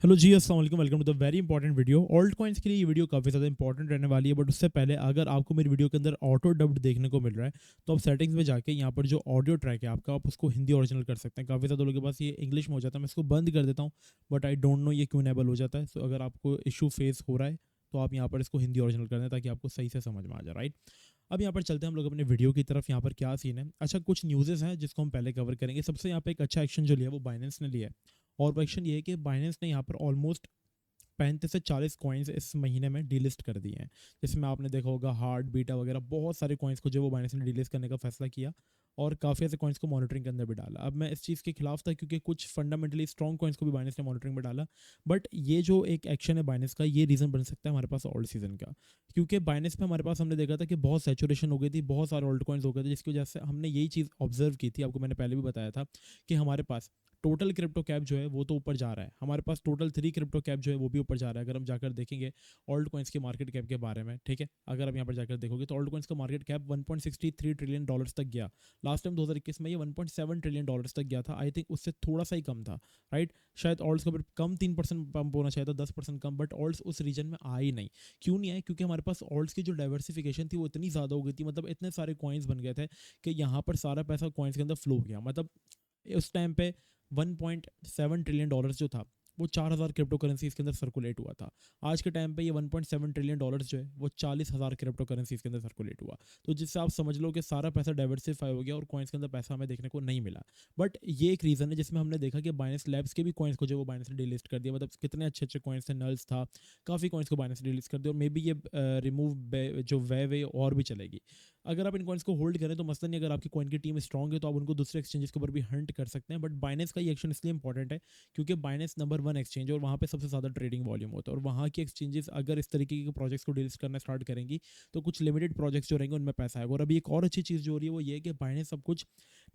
Hello जी, अस्सलाम वालेकुम। Welcome to the very important video. Alt coins के लिए ये वीडियो काफ़ी ज़्यादा इंपॉर्टेंट रहने वाली है, बट उससे पहले अगर आपको मेरी वीडियो के अंदर ऑटो डब्ड देखने को मिल रहा है तो आप सेटिंग्स में जाके यहाँ पर जो ऑडियो ट्रैक है आपका, आप उसको हिंदी ओरिजिनल कर सकते हैं। काफ़ी ज़्यादा लोगों के पास ये इंग्लिश में हो जाता है, मैं इसको बंद कर देता हूँ, बट आई डोंट नो ये क्यों इनेबल हो जाता है। सो अगर आपको इशू फेस हो रहा है तो आप यहाँ पर इसको हिंदी ओरिजिनल कर दें ताकि आपको सही से समझ में आ जाए, राइट। अब यहाँ पर चलते हैं हम लोग अपने वीडियो की तरफ। यहाँ पर क्या सीन है, अच्छा कुछ न्यूज़ेस हैं जिसको हम पहले कवर करेंगे। सबसे यहाँ पे एक अच्छा एक्शन जो लिया है वो बाइनेंस ने लिया है, और वो एक्शन ये है कि बाइनेंस ने यहाँ पर ऑलमोस्ट 35 से 40 कॉइन्स इस महीने में डीलिस्ट कर दिए हैं, जिसमें आपने देखा होगा हार्ट बीटा वगैरह बहुत सारे कॉइन्स को जो वो बाइनेंस ने डीलिस्ट करने का फैसला किया, और काफ़ी ऐसे कॉइन्स को मॉनिटरिंग के अंदर भी डाला। अब मैं इस चीज़ के खिलाफ था क्योंकि कुछ फंडामेंटली स्ट्रॉन्ग कॉइन्स को भी बाइनेंस ने मॉनिटरिंग में डाला, बट ये जो एक एक्शन है बाइनेंस का, ये रीज़न बन सकता है हमारे पास ऑल्ट सीजन का, क्योंकि बाइनेंस पे हमारे पास हमने देखा था कि बहुत सैचुरेशन हो गई थी, बहुत सारे ऑल्ट कॉइन्स हो गए थे, जिसकी वजह से हमने यही चीज़ ऑब्जर्व की थी। आपको मैंने पहले भी बताया था कि हमारे पास टोटल क्रिप्टो कैप जो है वो तो ऊपर जा रहा है, हमारे पास टोटल 3 क्रिप्टो कैप जो है वो भी ऊपर जा रहा है। अगर हम जाकर देखेंगे ऑल्ट कॉइन्स के मार्केट कैप के बारे में, ठीक है, अगर आप यहाँ पर जाकर देखोगे तो ऑल्ट कॉइन्स का मार्केट कैप 1.63 ट्रिलियन डॉलर्स तक गया। लास्ट टाइम 2021 में ये 1.7 ट्रिलियन डॉलर्स तक गया था। आई थिंक उससे थोड़ा सा ही कम था, राइट। शायद ऑल्ट्स का फिर कम 3% पंप होना चाहिए था, 10% कम, बट ऑल्ट्स उस रीजन में आ ही नहीं। क्यों नहीं आए? क्योंकि हमारे पास ऑल्ट्स की जो डाइवर्सिफिकेशन थी वो इतनी ज़्यादा हो गई थी, मतलब इतने सारे कॉइन्स बन गए थे कि यहाँ पर सारा पैसा कॉइन्स के अंदर फ्लो हो गया। मतलब उस टाइम पे 1.7 ट्रिलियन डॉलर्स जो था वो 4000 क्रिप्टो करेंसीज के अंदर सर्कुलेट हुआ था। आज के टाइम पे ये 1.7 ट्रिलियन डॉलर्स जो है वो 40,000 क्रिप्टो करेंसीज के अंदर सर्कुलेट हुआ। तो जिससे आप समझ लो कि सारा पैसा डाइवर्सिफाई हो गया और कॉइन्स के अंदर पैसा हमें देखने को नहीं मिला। बट ये एक रीज़न है जिसमें हमने देखा कि बाइनेंस लैब्स के भी कॉइन्स को जो वो बाइनेंस ने डिलिस्ट कर दिया। मतलब कितने अच्छे अच्छे कॉइन्स थे, नल्स था, काफ़ी कॉइन्स को बाइनेंस ने डिलिस्ट कर दिया, और मे बी ये रिमूव जो वे और भी चलेगी। अगर आप इन कॉइन्स को होल्ड करें तो मसलन नहीं, अगर आपकी कॉइन की टीम स्ट्रॉग है तो आप उनको दूसरे एक्सचेंजेस के ऊपर भी हंट कर सकते हैं। बट बाइनेंस का ये एक्शन इसलिए इंपॉर्टेंट है क्योंकि बाइनेंस नंबर 1 एक्सचेंज है और वहाँ पे सबसे ज़्यादा ट्रेडिंग वॉल्यूम होता है, और वहाँ की एक्सचेंजेस अगर इस तरीके के प्रोजेक्ट्स को डिलिस्ट करना स्टार्ट करेंगी तो कुछ लिमिटेड प्रोजेक्ट्स जो रहेंगे उनमें पैसा आएगा। और अभी एक और अच्छी चीज़ जो हो रही है वो ये है कि बाइनेंस सब कुछ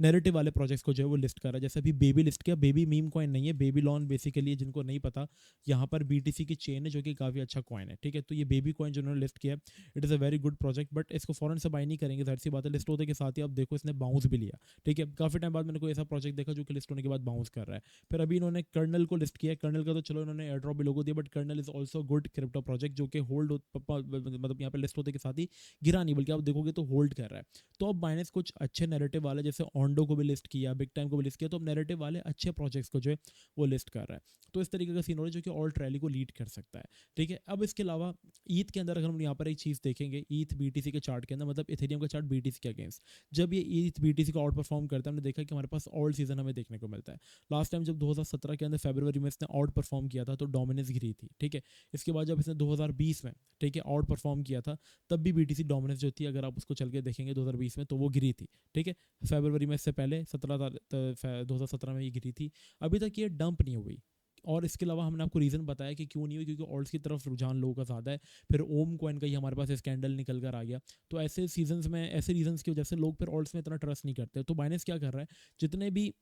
नैरेटिव वाले प्रोजेक्ट्स को जो है वो लिस्ट कर रहा है। जैसे अभी बेबी लिस्ट किया, बेबी मीम कॉइन नहीं है, बेबी लॉन बेसिकली जिनको नहीं पता, यहाँ पर बीटीसी की चेन है जो कि काफ़ी अच्छा कॉइन है, ठीक है। तो ये बेबी कॉइन जो उन्होंने लिस्ट किया है, it is a very good project, but इसको फॉरन से बाय नहीं करेंगे, जाहिर सी बात है। लिस्ट होने के साथ ही आप देखो इसने बाउंस भी लिया, ठीक है। काफ़ी टाइम बाद मैंने कोई ऐसा प्रोजेक्ट देखा जो कि लिस्ट होने के बाद बाउंस कर रहा है। फिर अभी इन्होंने कर्नल को लिस्ट किया है। कर्नल का तो चलो इन्होंने एयर ड्रॉप भी लोगो दिया, but Kernel is also good crypto project जो कि होल्ड मतलब यहाँ पे लिस्ट होते के साथ ही गिरा नहीं, बल्कि आप देखोगे तो होल्ड कर रहा है। तो अब बाइनेंस कुछ अच्छे नैरेटिव वाले, जैसे ऑन्डो को भी लिस्ट किया, बिग टाइम को भी लिस्ट किया, तो अब नैरेटिव वाले अच्छे प्रोजेक्ट्स को जो है वो लिस्ट कर रहा है। तो इस तरीके का सीन हो रहा है जो कि ऑल्ट रैली को लीड कर सकता है, ठीक है। अब इसके अलावा ईथ के अंदर अगर हम यहाँ पर एक चीज़ देखेंगे, ईथ बीटीसी के चार्ट के अंदर, मतलब इथेरियम का चार्ट बीटीसी के अगेंस्ट, जब ये ईथ बीटीसी को आउट परफॉर्म करता है, हमने देखा कि हमारे पास ऑल्ट सीजन हमें देखने को मिलता है। लास्ट टाइम जब 2017 के अंदर फरवरी में इसने आउट परफॉर्म किया था तो डोमिनेंस गिरी थी, ठीक है। इसके बाद जब इसने 2020 में, ठीक है, आउट परफॉर्म किया था, तब भी बीटीसी डोमिनेंस जो थी, अगर आप उसको चल के देखेंगे 2020 में, तो वो गिरी थी, ठीक है। फरवरी में, इससे पहले 2017 में ये गिरी थी। अभी तक ये डंप नहीं हुई। और इसके अलावा हमने आपको रीज़न बताया कि क्यों नहीं हुई, क्योंकि ऑल्ट्स की तरफ रुझान लोगों का ज़्यादा है। फिर ओम कॉइन का ही हमारे पास स्कैंडल निकल कर आ गया। तो ऐसे सीजन्स में, ऐसे रीजंस की वजह से लोग फिर ऑल्ट्स में इतना ट्रस्ट नहीं करते। तो बाइनेंस क्या कर रहा है, जितने भी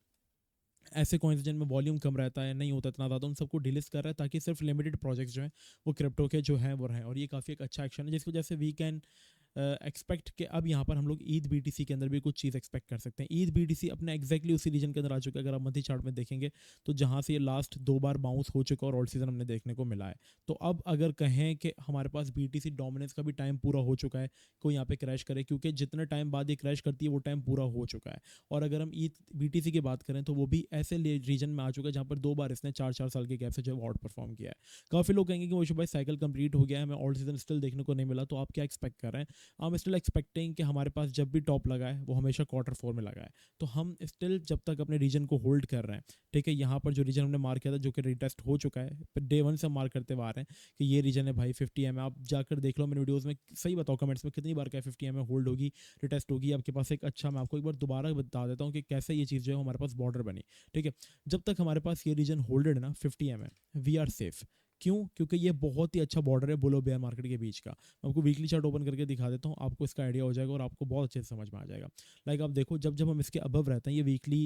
ऐसे कॉइन्स जिनमें वॉल्यूम कम रहता है, नहीं होता इतना ज़्यादा, उन सबको डिलिस्ट कर रहा है ताकि सिर्फ लिमिटेड प्रोजेक्ट्स जो हैं वो क्रिप्टो के जो हैं वो रहें। और ये काफ़ी एक अच्छा एक्शन है जिसकी वजह से वी कैन एक्सपेक्ट कि अब यहाँ पर हम लोग ईद बीटीसी के अंदर भी कुछ चीज़ एक्सपेक्ट कर सकते हैं। ईद बीटीसी अपने एक्जैक्टली उसी रीजन के अंदर आ चुका है। अगर आप मंथली चार्ट में देखेंगे तो जहाँ से ये लास्ट 2 बार बाउंस हो चुका है और ऑल्ट सीजन हमने देखने को मिला है। तो अब अगर कहें कि हमारे पास बीटीसी डोमिनेंस का भी टाइम पूरा हो चुका है, कोई यहाँ पे क्रैश करे, क्योंकि जितने टाइम बाद ये क्रैश करती है वो टाइम पूरा हो चुका है। और अगर हम ईद बीटीसी की बात करें तो वो भी ऐसे रीजन में आ चुका है जहाँ पर 2 बार इसने 4-4 साल के गैप से जो है आउट परफॉर्म किया है। काफ़ी लोग कहेंगे कि वो भाई साइकिल कंप्लीट हो गया है, हमें ऑल्ट सीजन स्टिल देखने को नहीं मिला, तो आप क्या एक्सपेक्ट कर रहे हैं? हम स्टिल एक्सपेक्टिंग कि हमारे पास जब भी टॉप लगा है वो हमेशा क्वार्टर 4 में लगा है। तो हम स्टिल जब तक अपने रीजन को होल्ड कर रहे हैं, ठीक है, यहाँ पर जो रीजन हमने मार्क किया था जो कि रिटेस्ट हो चुका है, डे 1 से मार्क करते हुए आ रहे हैं कि ये रीजन है भाई 50 आप जाकर देख लो मेरे वीडियोज़ में, सही बताओ कमेंट्स में कितनी बार क्या 50 होल्ड होगी, रिटेस्ट होगी आपके पास एक अच्छा। मैं आपको एक बार दोबारा बता देता हूँ कि कैसे ये चीज़ जो है हमारे पास बॉर्डर बनी, ठीक है। जब तक हमारे पास ये रीजन होल्डेड है ना 50 वी आर सेफ। क्यों? क्योंकि ये बहुत ही अच्छा बॉर्डर है बुल और बेयर मार्केट के बीच का। मैं आपको वीकली चार्ट ओपन करके दिखा देता हूँ, आपको इसका आइडिया हो जाएगा और आपको बहुत अच्छे से समझ में आ जाएगा। लाइक आप देखो, जब हम इसके अबव रहते हैं, ये वीकली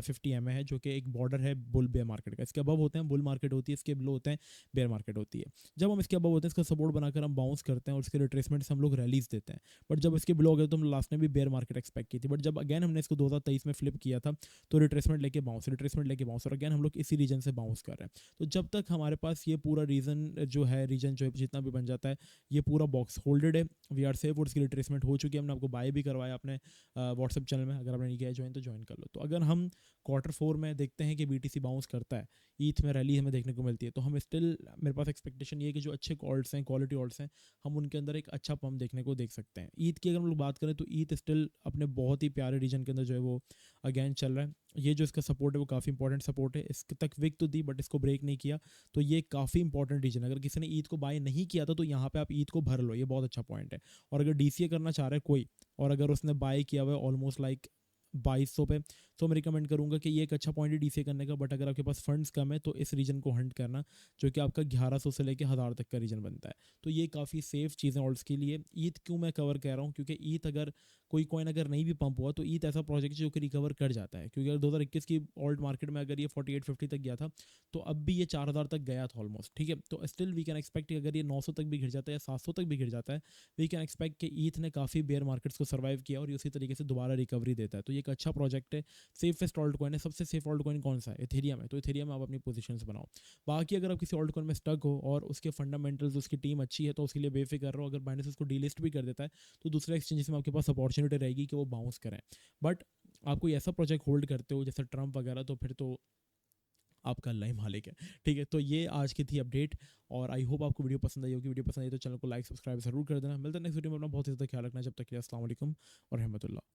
50 एमए है जो कि एक बॉर्डर है बुल बेयर मार्केट का। इसके अबव होते हैं बुल मार्केट होती है, इसके बिलो होते हैं बेयर मार्केट होती है। जब हम इसके अबव होते हैं, इसका सपोर्ट बनाकर हम बाउंस करते हैं और इसके रिट्रेसमेंट से हम लोग रैलीज देते हैं। बट जब इसके बिलो हो गए तो हम लास्ट में भी बेयर मार्केट एक्सपेक्ट की थी, बट जब अगेन हमने इसको 2023 में फ्लिप किया था तो रिट्रेसमेंट लेके बाउंस और अगेन हम लोग इसी रीजन से बाउंस कर रहे हैं। तो जब तक हमारे पास ये पूरा रीजन जो है जितना भी बन जाता है, ये पूरा बॉक्स होल्डेड है, वी आर सेफ और इसकी रिट्रेसमेंट हो चुकी है। हमने आपको बाय भी करवाया अपने व्हाट्सएप चैनल में, अगर आपने नहीं किया ज्वाइन तो ज्वाइन कर लो। तो अगर हम Q4 में देखते हैं कि BTC बाउंस करता है, ईथ में रैली हमें देखने को मिलती है, तो हम स्टिल, मेरे पास एक्सपेक्टेशन ये है कि जो अच्छे ऑल्ट्स हैं, क्वालिटी ऑल्ट्स हैं, हम उनके अंदर एक अच्छा पंप देखने को देख सकते हैं। ईथ की अगर हम लोग बात करें तो ईथ स्टिल अपने बहुत ही प्यारे रीजन के अंदर जो है वो अगेन चल रहा है। ये जो इसका सपोर्ट है वो काफ़ी इंपॉर्टेंट सपोर्ट है, इसके तक विक तो दी बट इसको ब्रेक नहीं किया, तो ये काफ़ी इंपॉर्टेंट रीजन है। अगर किसी ने ईथ को बाय नहीं किया था तो यहाँ पे आप ईथ को भर लो, ये बहुत अच्छा पॉइंट है। और अगर DCA करना चाह रहा है कोई, और अगर उसने बाय किया हुआ है ऑलमोस्ट लाइक 2200 पे, तो मैं रिकमेंड करूंगा कि ये एक अच्छा पॉइंट है DCA करने का। बट अगर आपके पास फंड्स कम है तो इस रीजन को हंट करना, जो कि आपका 1100 से लेकर 1000 तक का रीजन बनता है। तो ये काफ़ी सेफ चीज़ें ऑल्ट्स के लिए। ईथ क्यों मैं कवर कह रहा हूँ, क्योंकि ईथ अगर कोई कॉइन अगर नहीं भी पंप हुआ तो ईथ ऐसा प्रोजेक्ट जो कि रिकवर कर जाता है। क्योंकि अगर 2021 की ऑल्ट मार्केट में अगर ये 4850 तक गया था, तो अब भी ये 4000 तक गया था ऑलमोस्ट, ठीक है। तो स्टिल वी कैन एक्सपेक्ट अगर ये 900 तक भी गिर जाता है या 700 तक भी गिर जाता है, वी कैन एक्सपेक्ट कि ईथ ने काफ़ी बेयर मार्केट्स को सर्वाइव किया और ये उसी तरीके से दोबारा रिकवरी देता है। तो ये एक अच्छा प्रोजेक्ट है, सेफेस्ट ऑल्ट कॉइन है। सबसे सेफ ऑल्ट कॉइन कौन सा है? एथेरियम है। तो एथेरियम में आप अपनी पोजीशंस बनाओ। बाकी अगर आप किसी ऑल्ट कॉइन में स्टक हो और उसके फंडामेंटल्स, उसकी टीम अच्छी है, तो उसके लिए बेफिक्र रहो। अगर बाइनेंस उसको डीलिस्ट भी कर देता है तो दूसरे एक्सचेंजेस में आपके पास अपॉर्चुनिटी रहेगी कि वो बाउंस करें। बट आप कोई ऐसा प्रोजेक्ट होल्ड करते हो जैसे ट्रम्प वगैरह, तो फिर तो आपका अल्लाह ही मालिक है, ठीक है। तो ये आज की थी अपडेट, और आई होप आपको वीडियो पसंद आई होगी। वीडियो पसंद आई तो चैनल को लाइक सब्सक्राइब जरूर कर देना। मिलता है नेक्स्ट वीडियो में। अपना बहुत ही ज़्यादा ख्याल रखना। जब तक के लिए अस्सलाम वालेकुम और रहमतुल्लाह।